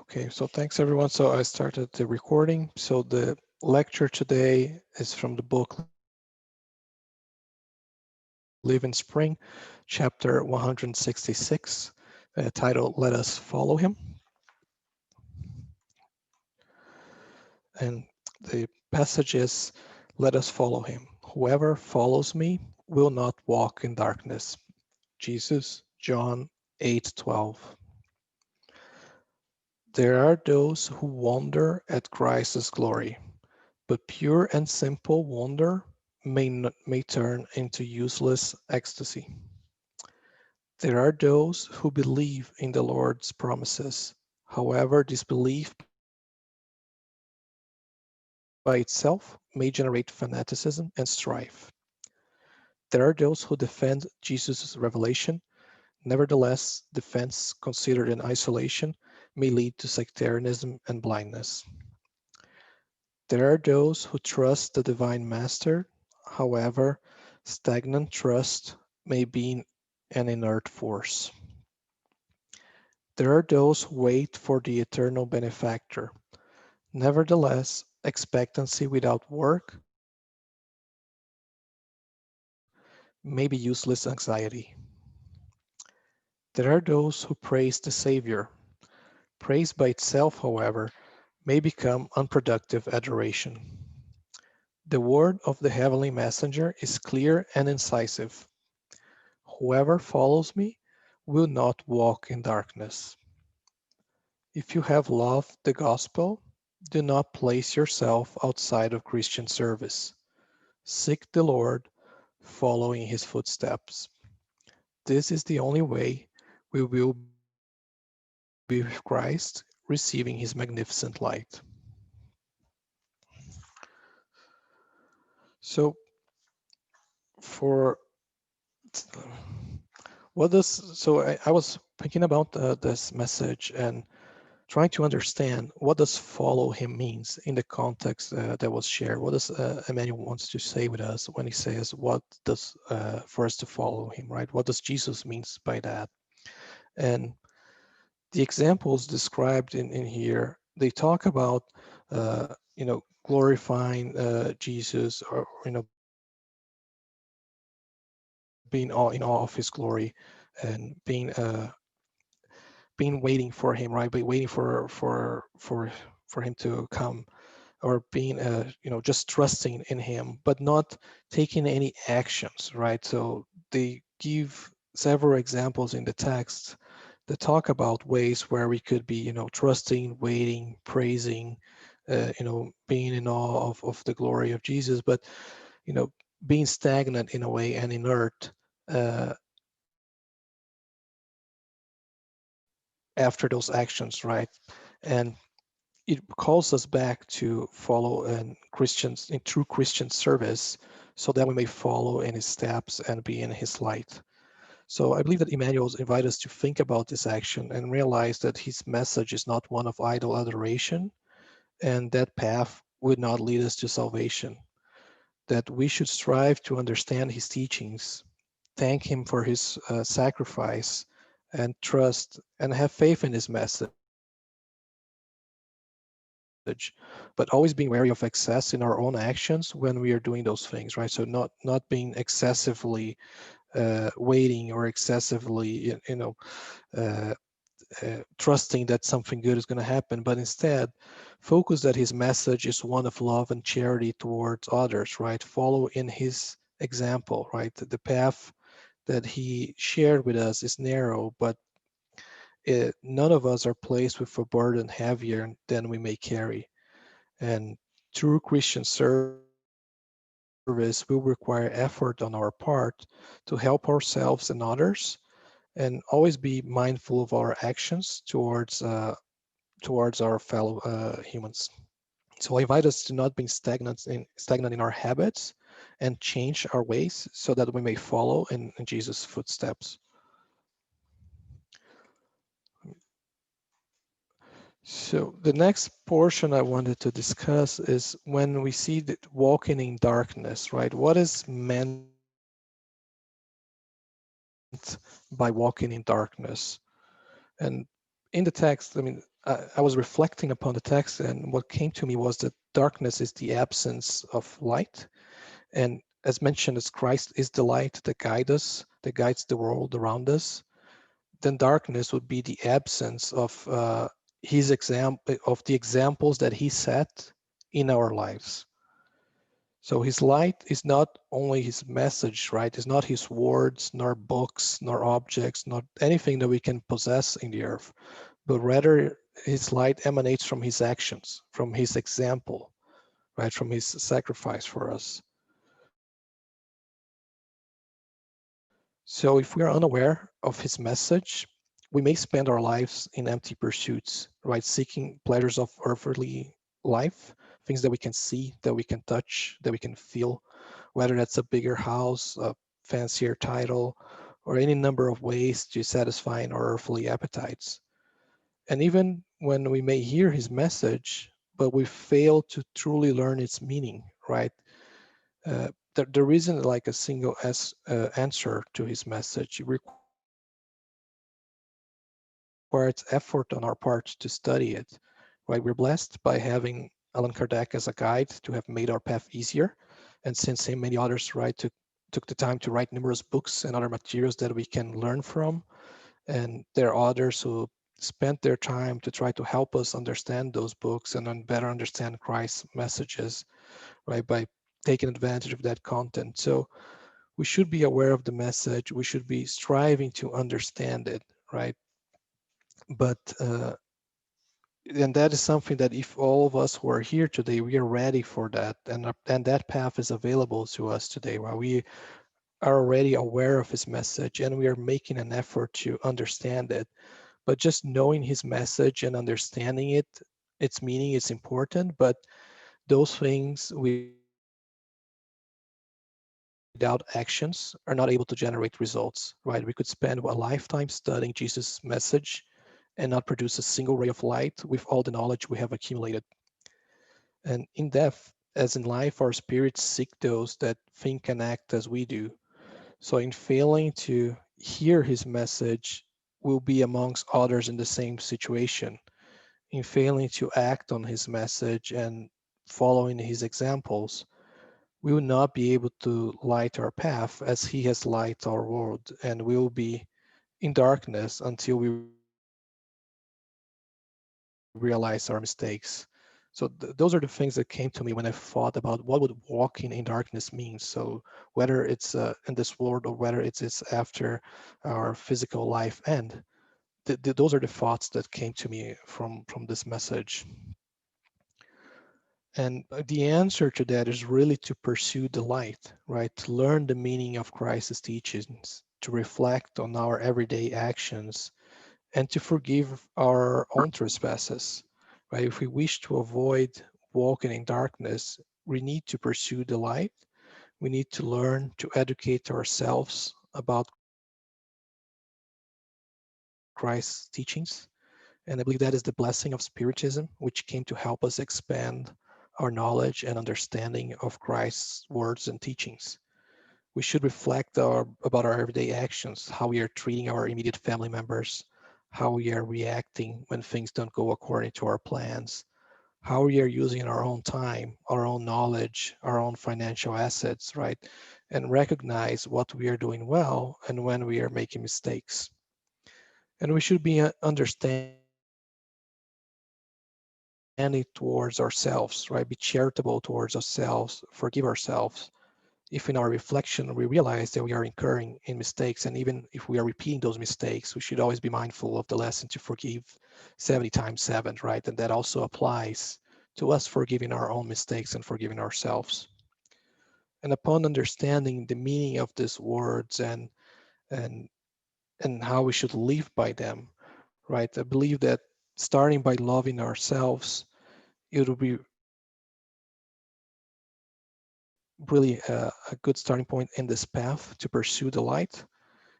Okay, so thanks everyone. So I started the recording. So the lecture today is from the book Live in Spring, chapter 166, titled Let Us Follow Him. And the passage is, let us follow him. Whoever follows me will not walk in darkness. Jesus, John 8:12. There are those who wonder at Christ's glory, but pure and simple wonder may turn into useless ecstasy. There are those who believe in the Lord's promises. However, this belief by itself may generate fanaticism and strife. There are those who defend Jesus' revelation. Nevertheless, defense considered in isolation may lead to sectarianism and blindness. There are those who trust the divine master. However, stagnant trust may be an inert force. There are those who wait for the eternal benefactor. Nevertheless, expectancy without work may be useless anxiety. There are those who praise the Savior. Praise by itself, however, may become unproductive adoration. The word of the heavenly messenger is clear and incisive. Whoever follows me will not walk in darkness. If you have loved the gospel, do not place yourself outside of Christian service. Seek the Lord, following his footsteps. This is the only way we will be with Christ, receiving his magnificent light. So, for what does, so I was thinking about this message and trying to understand what does follow him means in the context that was shared. What does Emmanuel wants to say with us when he says what does for us to follow him, right? What does Jesus means by that? And the examples described in here, they talk about glorifying Jesus, or being all in awe of his glory, and being waiting for him, right? Be waiting for him to come, or being just trusting in him, but not taking any actions, right? So they give several examples in the text that talk about ways where we could be trusting, waiting, praising, being in awe of the glory of Jesus, but being stagnant in a way and inert after those actions, right? And it calls us back to follow in true Christian service, so that we may follow in his steps and be in his light. So I believe that Emmanuel invites us to think about this action and realize that his message is not one of idle adoration, and that path would not lead us to salvation. That we should strive to understand his teachings, thank him for his sacrifice, and trust and have faith in his message, but always being wary of excess in our own actions when we are doing those things, right? So not being excessively waiting, or excessively trusting that something good is going to happen, but instead focus that his message is one of love and charity towards others, right? Follow in his example, right? The path that he shared with us is narrow, but none of us are placed with a burden heavier than we may carry. And true Christian service will require effort on our part to help ourselves and others, and always be mindful of our actions towards our fellow humans. So I invite us to not be stagnant in our habits, and change our ways so that we may follow in Jesus' footsteps. So the next portion I wanted to discuss is when we see that walking in darkness, right? What is meant by walking in darkness? And in the text, I mean, I was reflecting upon the text, and what came to me was that darkness is the absence of light. And as mentioned, as Christ is the light that guides us, that guides the world around us, then darkness would be the absence of his example, of the examples that he set in our lives. So his light is not only his message, right? It's not his words, nor books, nor objects, not anything that we can possess in the earth, but rather his light emanates from his actions, from his example, right? From his sacrifice for us. So if we are unaware of his message, we may spend our lives in empty pursuits, right? Seeking pleasures of earthly life, things that we can see, that we can touch, that we can feel, whether that's a bigger house, a fancier title, or any number of ways to satisfy our earthly appetites. And even when we may hear his message, but we fail to truly learn its meaning, right? There isn't like a single answer to his message. It requires effort on our part to study it, right? We're blessed by having Allan Kardec as a guide to have made our path easier. And since him, many others, right, took the time to write numerous books and other materials that we can learn from. And there are others who spent their time to try to help us understand those books and then better understand Christ's messages, right, by taking advantage of that content. So we should be aware of the message. We should be striving to understand it, right? But and that is something that if all of us who are here today, we are ready for that, and that path is available to us today, while we are already aware of his message and we are making an effort to understand it. But just knowing his message and understanding it, its meaning is important, but those things without actions are not able to generate results, right? We could spend a lifetime studying Jesus' message and not produce a single ray of light with all the knowledge we have accumulated. And in death, as in life, our spirits seek those that think and act as we do. So in failing to hear his message, we'll be amongst others in the same situation. In failing to act on his message and following his examples, we will not be able to light our path as he has light our world, and we will be in darkness until we realize our mistakes. So those are the things that came to me when I thought about what would walking in darkness mean. So whether it's in this world or whether it's after our physical life end, those are the thoughts that came to me from this message. And the answer to that is really to pursue the light, right? To learn the meaning of Christ's teachings, to reflect on our everyday actions, and to forgive our own trespasses, right? If we wish to avoid walking in darkness, we need to pursue the light. We need to learn to educate ourselves about Christ's teachings. And I believe that is the blessing of Spiritism, which came to help us expand our knowledge and understanding of Christ's words and teachings. We should reflect about our everyday actions, how we are treating our immediate family members, how we are reacting when things don't go according to our plans, how we are using our own time, our own knowledge, our own financial assets, right? And recognize what we are doing well and when we are making mistakes. And we should be understanding towards ourselves, right? Be charitable towards ourselves, forgive ourselves. If in our reflection we realize that we are incurring in mistakes, and even if we are repeating those mistakes, we should always be mindful of the lesson to forgive 70 times 7, right? And that also applies to us forgiving our own mistakes and forgiving ourselves. And upon understanding the meaning of these words and and how we should live by them, right? I believe that starting by loving ourselves, it will be really a good starting point in this path to pursue the light.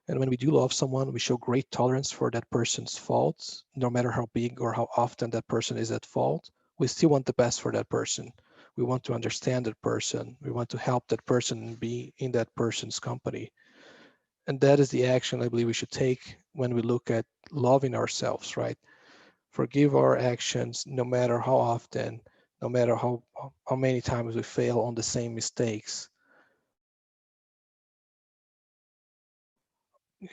And when we do love someone, we show great tolerance for that person's faults, no matter how big or how often that person is at fault. We still want the best for that person. We want to understand that person. We want to help that person and be in that person's company. And that is the action I believe we should take when we look at loving ourselves, right? Forgive our actions no matter how often, no matter how many times we fail on the same mistakes.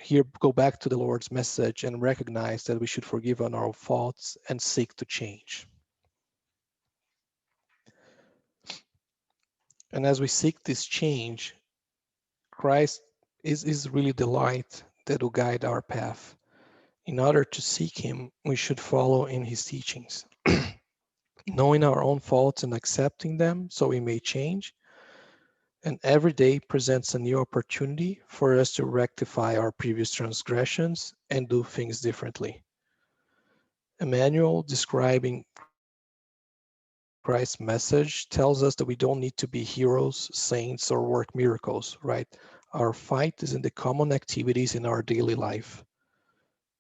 Here, go back to the Lord's message and recognize that we should forgive on our faults and seek to change. And as we seek this change, Christ is really the light that will guide our path. In order to seek Him, we should follow in His teachings, knowing our own faults and accepting them so we may change. And every day presents a new opportunity for us to rectify our previous transgressions and do things differently. Emmanuel, describing Christ's message, tells us that we don't need to be heroes, saints, or work miracles, right? Our fight is in the common activities in our daily life.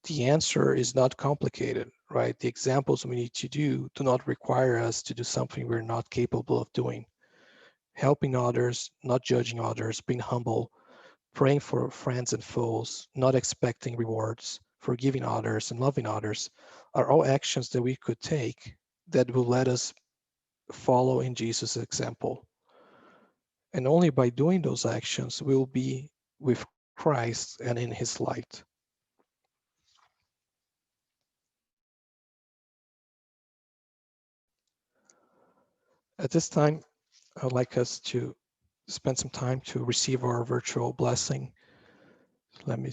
The answer is not complicated, right? The examples we need to do not require us to do something we're not capable of doing. Helping others, not judging others, being humble, praying for friends and foes, not expecting rewards, forgiving others and loving others are all actions that we could take that will let us follow in Jesus' example. And only by doing those actions will be with Christ and in His light. At this time, I would like us to spend some time to receive our virtual blessing. Let me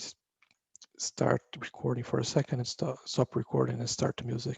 start recording for a second and stop recording and start the music.